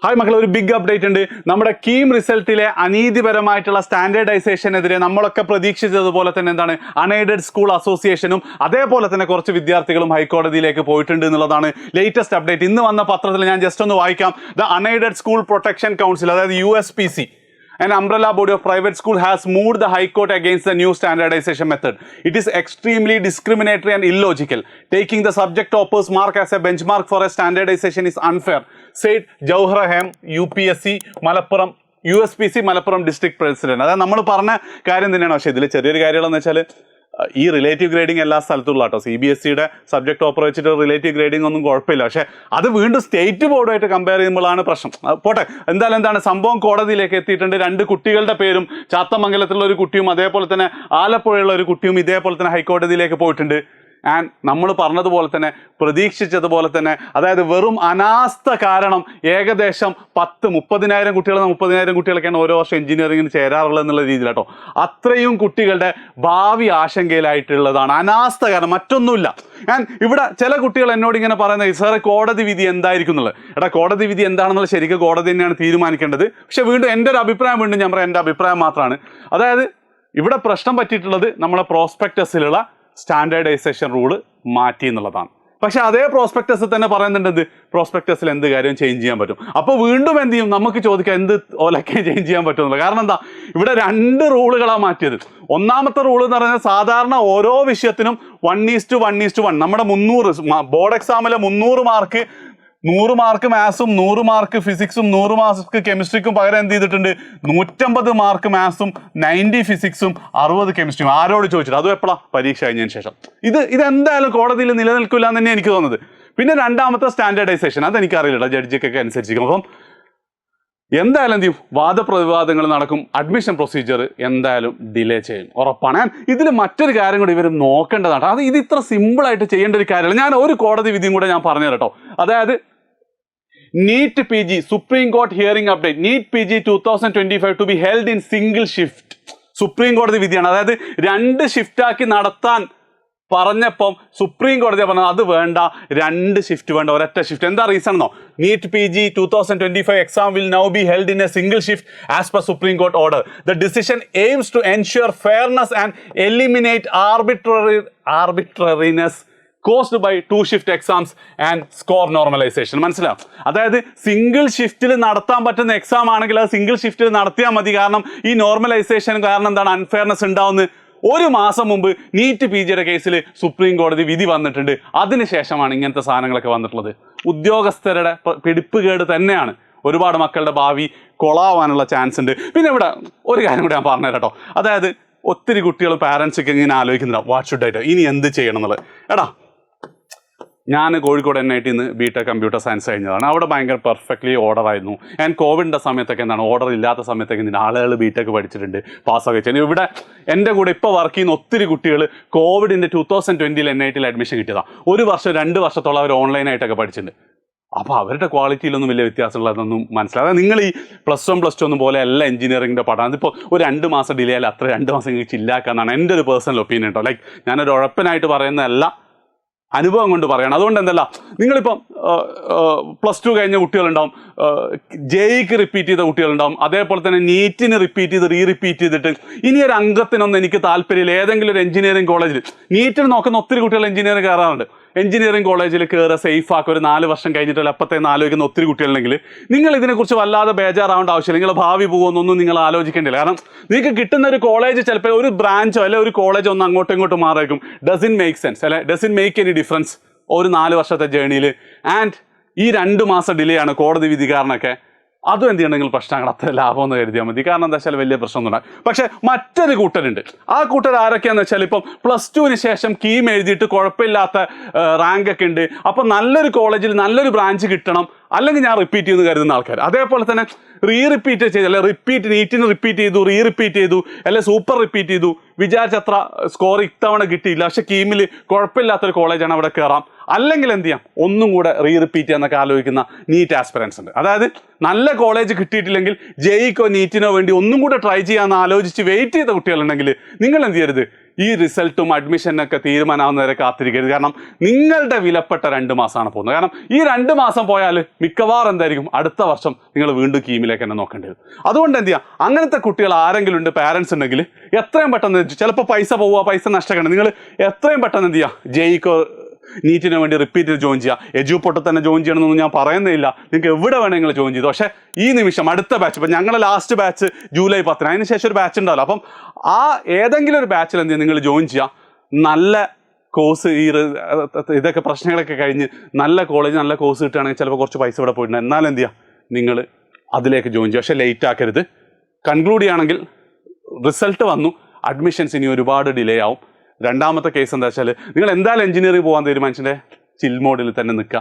Hi മക്കളെ, ഒരു big update ഉണ്ട്. നമ്മുടെ കീം റിസൾട്ടിലെ അനീതിപരമായിട്ടുള്ള സ്റ്റാൻഡേർഡൈസേഷനെതിരെ നമ്മളൊക്കെ പ്രതീക്ഷിച്ചതുപോലെ തന്നെ എന്താണ് അൺഎയ്ഡഡ് സ്കൂൾ അസോസിയേഷനും അതേപോലെ തന്നെ കുറച്ച് വിദ്യാർത്ഥികളും ഹൈക്കോടതിയിലേക്ക് പോയിട്ടുണ്ട് എന്നുള്ളതാണ് ലേറ്റസ്റ്റ് അപ്ഡേറ്റ്. ഇന്ന് വന്ന പത്രത്തിൽ ഞാൻ ജസ്റ്റ് ഒന്ന് വായിക്കാം. The unaided school protection council, അതായത് USPC, an umbrella body of private school, has moved the High Court against the new standardization method. It is extremely discriminatory and illogical. Taking the subject toppers' mark as a benchmark for a standardization is unfair, said Jawhar UPSC Malappuram USPC Malappuram district president. അതായത് നമ്മൾ പറഞ്ഞ കാര്യം തന്നെയാണ്. പക്ഷേ ഇതിൽ ചെറിയൊരു കാര്യങ്ങളെന്ന് വെച്ചാൽ ഈ റിലേറ്റീവ് ഗ്രേഡിംഗ് എല്ലാ സ്ഥലത്തുള്ള കേട്ടോ. CBSEയുടെ സബ്ജക്ട് ടോപ്പർ വെച്ചിട്ട് റിലേറ്റീവ് ഗ്രേഡിംഗ് ഒന്നും കുഴപ്പമില്ല. പക്ഷേ അത് വീണ്ടും സ്റ്റേറ്റ് ബോർഡുമായിട്ട് കമ്പയർ ചെയ്യുമ്പോഴാണ് പ്രശ്നം. പോട്ടെ, എന്തായാലും എന്താണ് സംഭവം കോടതിയിലേക്ക് എത്തിയിട്ടുണ്ട്. 2 കുട്ടികളുടെ പേരും, ചാത്തമംഗലത്തുള്ള ഒരു കുട്ടിയും അതേപോലെ തന്നെ ആലപ്പുഴയുള്ള ഒരു കുട്ടിയും ഇതേപോലെ തന്നെ ഹൈക്കോടതിയിലേക്ക് പോയിട്ടുണ്ട്. ആൻഡ് നമ്മൾ പറഞ്ഞതുപോലെ തന്നെ പ്രതീക്ഷിച്ചതുപോലെ തന്നെ, അതായത് വെറും അനാസ്ഥ കാരണം ഏകദേശം 30,000 കുട്ടികൾ 30,000 കുട്ടികളൊക്കെയാണ് ഓരോ വർഷം എഞ്ചിനീയറിംഗിന് ചേരാറുള്ളത് എന്നുള്ള രീതിയിൽ കേട്ടോ. അത്രയും കുട്ടികളുടെ ഭാവി ആശങ്കയിലായിട്ടുള്ളതാണ് അനാസ്ഥ കാരണം, മറ്റൊന്നുമില്ല. ഇവിടെ ചില കുട്ടികൾ എന്നോട് ഇങ്ങനെ പറയുന്നത്, സാറേ കോടതി വിധി എന്തായിരിക്കും എന്നുള്ളത്. എടാ, കോടതി വിധി എന്താണെന്നുള്ളത് ശരിക്കും കോടതി തന്നെയാണ് തീരുമാനിക്കേണ്ടത്. പക്ഷെ വീണ്ടും എൻ്റെ ഒരു അഭിപ്രായം, വീണ്ടും ഞാൻ പറയാം, എൻ്റെ അഭിപ്രായം മാത്രമാണ്. അതായത് ഇവിടെ പ്രശ്നം പറ്റിയിട്ടുള്ളത് നമ്മളെ പ്രോസ്പെക്ടസിലുള്ള സ്റ്റാൻഡേർഡൈസേഷൻ റൂള് മാറ്റി എന്നുള്ളതാണ്. പക്ഷെ അതേ പ്രോസ്പെക്ടസ് തന്നെ പറയുന്നുണ്ട് പ്രോസ്പെക്ടസിൽ എന്ത് കാര്യം ചേഞ്ച് ചെയ്യാൻ പറ്റും. അപ്പോൾ വീണ്ടും എന്ത് ചെയ്യും, നമുക്ക് ചോദിക്കാം എന്ത് ഓലൊക്കെ ചേഞ്ച് ചെയ്യാൻ പറ്റുമെന്നുള്ളത്. കാരണം എന്താ, ഇവിടെ 2 റൂളുകളാണ് മാറ്റിയത്. ഒന്നാമത്തെ റൂൾ എന്ന് പറയുന്നത് സാധാരണ ഓരോ വിഷയത്തിനും 1:1:1. നമ്മുടെ 300 ബോർഡ് എക്സാമിലെ 300 മാർക്ക് 100 മാർക്ക് മാത്സും 100 മാർക്ക് ഫിസിക്സും 100 മാർക്ക് കെമിസ്ട്രിക്കും പകരം എന്ത് ചെയ്തിട്ടുണ്ട്, 150 മാർക്ക് മാത്സും 90 ഫിസിക്സും 60 കെമിസ്ട്രിയും. ആരോട് ചോദിച്ചിട്ട്, അതും എപ്പോഴാണ്, പരീക്ഷ കഴിഞ്ഞതിന് ശേഷം. ഇതെന്തായാലും കോടതിയിൽ നിലനിൽക്കില്ല എന്ന് തന്നെ എനിക്ക് തോന്നുന്നത്. പിന്നെ രണ്ടാമത്തെ സ്റ്റാൻഡേർഡൈസേഷൻ, അതെനിക്കറിയില്ല, ജഡ്ജിക്കൊക്കെ അനുസരിച്ചിരിക്കും. അപ്പം എന്തായാലും എന്ത് ചെയ്യും, വാദപ്രതിവാദങ്ങൾ നടക്കും. അഡ്മിഷൻ പ്രൊസീജിയർ എന്തായാലും ഡിലേ ചെയ്യും, ഉറപ്പാണ്. ഇതിൽ മറ്റൊരു കാര്യം കൂടി ഇവർ നോക്കേണ്ടതാണ്. ഇത് ഇത്ര സിമ്പിളായിട്ട് ചെയ്യേണ്ട ഒരു കാര്യമല്ല. ഞാൻ ഒരു കോടതി വിധിയും കൂടെ ഞാൻ പറഞ്ഞു കേട്ടോ. അതായത് NEET PG supreme court hearing update, NEET PG 2025 to be held in single shift. Supreme കോടതി വിധിയാണ്. അതായത് 2 ഷിഫ്റ്റാക്കി നടത്താൻ പറഞ്ഞപ്പം സുപ്രീം കോടതി പറഞ്ഞത് അത് വേണ്ട, 2 ഷിഫ്റ്റ് വേണ്ട, ഒരൊറ്റ ഷിഫ്റ്റ്. എന്താ റീസൺ എന്നോ, NEET PG 2025 exam will now be held in a single shift as per Supreme Court order. The decision aims to ensure fairness and eliminate arbitrariness caused by 2 shift exams and score normalization. മനസ്സിലാവും? അതായത് single ഷിഫ്റ്റിൽ നടത്താൻ പറ്റുന്ന exam ആണെങ്കിൽ അത് single ഷിഫ്റ്റിൽ നടത്തിയാൽ മതി. കാരണം ഈ നോർമലൈസേഷൻ കാരണം എന്താണ്, അൺഫെയർനെസ് ഉണ്ടാവുന്നത്. 1 മാസം മുമ്പ് NEET PGയുടെ കേസിൽ സുപ്രീം കോടതി വിധി വന്നിട്ടുണ്ട്. അതിനുശേഷമാണ് ഇങ്ങനത്തെ സാധനങ്ങളൊക്കെ വന്നിട്ടുള്ളത്. ഉദ്യോഗസ്ഥരുടെ പിടിപ്പുകേട് തന്നെയാണ്. ഒരുപാട് മക്കളുടെ ഭാവി കൊളാവാനുള്ള ചാൻസ് ഉണ്ട്. പിന്നെ ഇവിടെ ഒരു കാര്യം കൂടി ഞാൻ പറഞ്ഞുതരാം കേട്ടോ. അതായത് ഒത്തിരി കുട്ടികൾ പാരൻസൊക്കെ ഇങ്ങനെ ആലോചിക്കുന്നുണ്ടാവും, വാട്ട് ഷുഡ് ഐ ഡു, ഇനി എന്ത് ചെയ്യണം എന്നുള്ളത്. എടാ, ഞാൻ Kozhikode NIT BTech computer science കഴിഞ്ഞതാണ്. അവിടെ ഭയങ്കര പെർഫെക്റ്റ്ലി ഓർഡർ ആയിരുന്നു. ഞാൻ കോവിഡിൻ്റെ സമയത്തൊക്കെ എന്താണ്, ഓർഡർ ഇല്ലാത്ത സമയത്തൊക്കെ ആളുകൾ BTech പഠിച്ചിട്ടുണ്ട്, പാസ്സൊക്കെ ചെയ്യുന്നത്. ഇവിടെ എൻ്റെ കൂടെ ഇപ്പോൾ വർക്ക് ചെയ്യുന്ന ഒത്തിരി കുട്ടികൾ കോവിഡിൻ്റെ 2020 NITയിൽ അഡ്മിഷൻ കിട്ടിയതാണ്. 1 വർഷം 2 വർഷത്തോളം അവർ ഓൺലൈനായിട്ടൊക്കെ പഠിച്ചിട്ടുണ്ട്. അപ്പോൾ അവരുടെ ക്വാളിറ്റിയിലൊന്നും വലിയ വ്യത്യാസമുള്ളതൊന്നും മനസ്സിലാവും. അതായത് നിങ്ങൾ ഈ +1 +2 പോലെ എല്ലാ എഞ്ചിനീയറിംഗിൻ്റെ പഠനം അതിപ്പോൾ ഒരു 2 മാസം ഡിലേ ആയാലും അത്ര 2 മാസം നിങ്ങൾക്ക് ചില്ലാക്കാന്നാണ് എൻ്റെ ഒരു പേഴ്സണൽ ഒപ്പീനിയൻ കേട്ടോ. ലൈക്ക് ഞാനൊരു ഉഴപ്പനായിട്ട് പറയുന്നതല്ല, അനുഭവം കൊണ്ട് പറയണം. അതുകൊണ്ട് എന്തല്ല, നിങ്ങളിപ്പം +2 കഴിഞ്ഞ കുട്ടികളുണ്ടാവും, JEEക്ക് റിപ്പീറ്റ് ചെയ്ത കുട്ടികളുണ്ടാവും, അതേപോലെ തന്നെ NEETന് റിപ്പീറ്റ് ചെയ്ത് റിപ്പീറ്റ് ചെയ്തിട്ട് ഇനി ഒരു അംഗത്തിനൊന്നും എനിക്ക് താല്പര്യമില്ല, ഏതെങ്കിലും ഒരു എഞ്ചിനീയറിംഗ് കോളേജിൽ NEETന് നോക്കുന്ന ഒത്തിരി കുട്ടികൾ എഞ്ചിനീയറിംഗ് കയറാറുണ്ട്. എഞ്ചിനീയറിംഗ് കോളേജിൽ കയറുക, സേഫാക്കുക, ഒരു 4 വർഷം കഴിഞ്ഞിട്ട് അപ്പത്തേന്ന് ആലോചിക്കുന്ന ഒത്തിരി കുട്ടികളുണ്ടെങ്കിൽ നിങ്ങൾ ഇതിനെക്കുറിച്ച് വല്ലാതെ ബേജാറാവേണ്ട ആവശ്യമില്ല. നിങ്ങളുടെ ഭാവി പോകുമെന്നൊന്നും നിങ്ങൾ ആലോചിക്കേണ്ടില്ല. കാരണം നിങ്ങൾക്ക് കിട്ടുന്ന ഒരു കോളേജ് ചിലപ്പോൾ ഒരു ബ്രാഞ്ചോ അല്ലെ ഒരു കോളേജോ ഒന്ന് അങ്ങോട്ടും ഇങ്ങോട്ടും മാറിയിരിക്കും. ഡസിൻ മേക്ക് സെൻസ് അല്ലെ, ഡസിൻ മേക്ക് എനി ഡിഫറൻസ് ഒരു 4 വർഷത്തെ ജേണിയിൽ. ആൻഡ് ഈ 2 മാസം ഡിലേ ആണ് കോടതി വിധി കാരണമൊക്കെ. അതും എന്ത് ചെയ്യണമെങ്കിൽ പ്രശ്നങ്ങൾ അത്ര ലാഭമെന്ന് കരുതിയാൽ മതി. കാരണം എന്താ വെച്ചാൽ വലിയ പ്രശ്നമൊന്നും ഉണ്ടാകും. പക്ഷേ മറ്റൊരു കൂട്ടരുണ്ട്. ആ കൂട്ടർ ആരൊക്കെയാണെന്ന് വെച്ചാൽ ഇപ്പം +2ന് ശേഷം കീം എഴുതിയിട്ട് കുഴപ്പമില്ലാത്ത റാങ്കൊക്കെ ഉണ്ട്. അപ്പം നല്ലൊരു കോളേജിൽ നല്ലൊരു ബ്രാഞ്ച് കിട്ടണം, അല്ലെങ്കിൽ ഞാൻ റിപ്പീറ്റ് ചെയ്യുന്നു കരുതുന്ന ആൾക്കാർ. അതേപോലെ തന്നെ റിപ്പീറ്റ് ചെയ്ത്, അല്ലെ NEETന് റിപ്പീറ്റ് ചെയ്തു, റിപ്പീറ്റ് ചെയ്തു, അല്ലെ സൂപ്പർ റിപ്പീറ്റ് ചെയ്തു, വിചാരിച്ചത്ര സ്കോർ ഇത്തവണ കിട്ടിയില്ല, പക്ഷെ കീമിൽ കുഴപ്പമില്ലാത്തൊരു കോളേജാണ്, അവിടെ കയറാം. അല്ലെങ്കിൽ എന്ത് ചെയ്യാം, ഒന്നും കൂടെ റിപ്പീറ്റ് ചെയ്യാന്നൊക്കെ ആലോചിക്കുന്ന നീറ്റ് ആസ്പിറൻസ് ഉണ്ട്. അതായത് നല്ല കോളേജ് കിട്ടിയിട്ടില്ലെങ്കിൽ JEEക്കോ NEETനോ വേണ്ടി ഒന്നും കൂടെ ട്രൈ ചെയ്യാമെന്ന് ആലോചിച്ച് വെയിറ്റ് ചെയ്ത കുട്ടികളുണ്ടെങ്കിൽ നിങ്ങൾ എന്ത് ചെയ്യരുത്, ഈ റിസൾട്ടും അഡ്മിഷനൊക്കെ തീരുമാനമാവുന്നവരെ കാത്തിരിക്കരുത്. കാരണം നിങ്ങളുടെ വിലപ്പെട്ട 2 മാസമാണ് പോകുന്നത്. കാരണം ഈ 2 മാസം പോയാൽ മിക്കവാറും എന്തായിരിക്കും അടുത്ത വർഷം നിങ്ങൾ വീണ്ടും കീമിലേക്ക് തന്നെ നോക്കേണ്ടി വരും. അതുകൊണ്ട് എന്ത് ചെയ്യുക, അങ്ങനത്തെ കുട്ടികൾ ആരെങ്കിലും ഉണ്ട്, പാരൻസ് ഉണ്ടെങ്കിൽ എത്രയും പെട്ടെന്ന് ചിലപ്പോൾ പൈസ പോവുക, പൈസ നഷ്ടമാണ്, നിങ്ങൾ എത്രയും പെട്ടെന്ന് എന്ത് ചെയ്യുക, ജെയ്ക്കോ നീറ്റിന് വേണ്ടി റിപ്പീറ്റ് ജോയിൻ ചെയ്യുക. എജുപോർട്ടിൽ തന്നെ ജോയിൻ ചെയ്യണമെന്നൊന്നും ഞാൻ പറയുന്നില്ല, നിങ്ങൾക്ക് എവിടെ വേണമെങ്കിൽ ജോയിൻ ചെയ്തു. പക്ഷേ ഈ നിമിഷം അടുത്ത ബാച്ച്, ഇപ്പം ഞങ്ങളുടെ ലാസ്റ്റ് ബാച്ച് ജൂലൈ 10, അതിന് ശേഷം ഒരു ബാച്ച് ഉണ്ടാവില്ല. അപ്പം ആ ഏതെങ്കിലും ഒരു ബാച്ചിൽ എന്ത് ചെയ്യുക, നിങ്ങൾ ജോയിൻ ചെയ്യുക. നല്ല കോഴ്സ്, ഇതൊക്കെ പ്രശ്നങ്ങളൊക്കെ കഴിഞ്ഞ് നല്ല കോളേജ് നല്ല കോഴ്സ് കിട്ടുകയാണെങ്കിൽ ചിലപ്പോൾ കുറച്ച് പൈസ ഇവിടെ പോയിട്ടുണ്ട്. എന്നാലും എന്ത് ചെയ്യുക, നിങ്ങൾ അതിലേക്ക് ജോയിൻ ചെയ്യുക. പക്ഷേ ലേറ്റ് ആക്കരുത്. കൺക്ലൂഡ് ചെയ്യുകയാണെങ്കിൽ റിസൾട്ട് വന്നു, അഡ്മിഷൻസ് ഇനി ഒരുപാട് ഡിലേ ആവും. രണ്ടാമത്തെ കേസ് എന്താ വെച്ചാൽ, നിങ്ങൾ എന്തായാലും എഞ്ചിനീയറിംഗ് പോകാൻ തീരുമാനിച്ചിട്ട് ചിൽ മോഡിൽ തന്നെ നിൽക്കുക.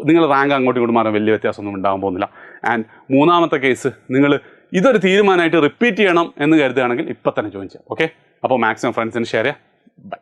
നിങ്ങൾ റാങ്ക് അങ്ങോട്ടും ഇങ്ങോട്ടും മാറാൻ വലിയ വ്യത്യാസമൊന്നും ഉണ്ടാകാൻ പോകുന്നില്ല. ആൻഡ് മൂന്നാമത്തെ കേസ്, നിങ്ങൾ ഇതൊരു തീരുമാനമായിട്ട് റിപ്പീറ്റ് ചെയ്യണം എന്ന് കരുതുകയാണെങ്കിൽ ഇപ്പം തന്നെ ജോയിൻ ചെയ്യാം. ഓക്കെ, അപ്പോൾ മാക്സിമം ഫ്രണ്ട്സിന് ഷെയർ ചെയ്യാം. ബൈ.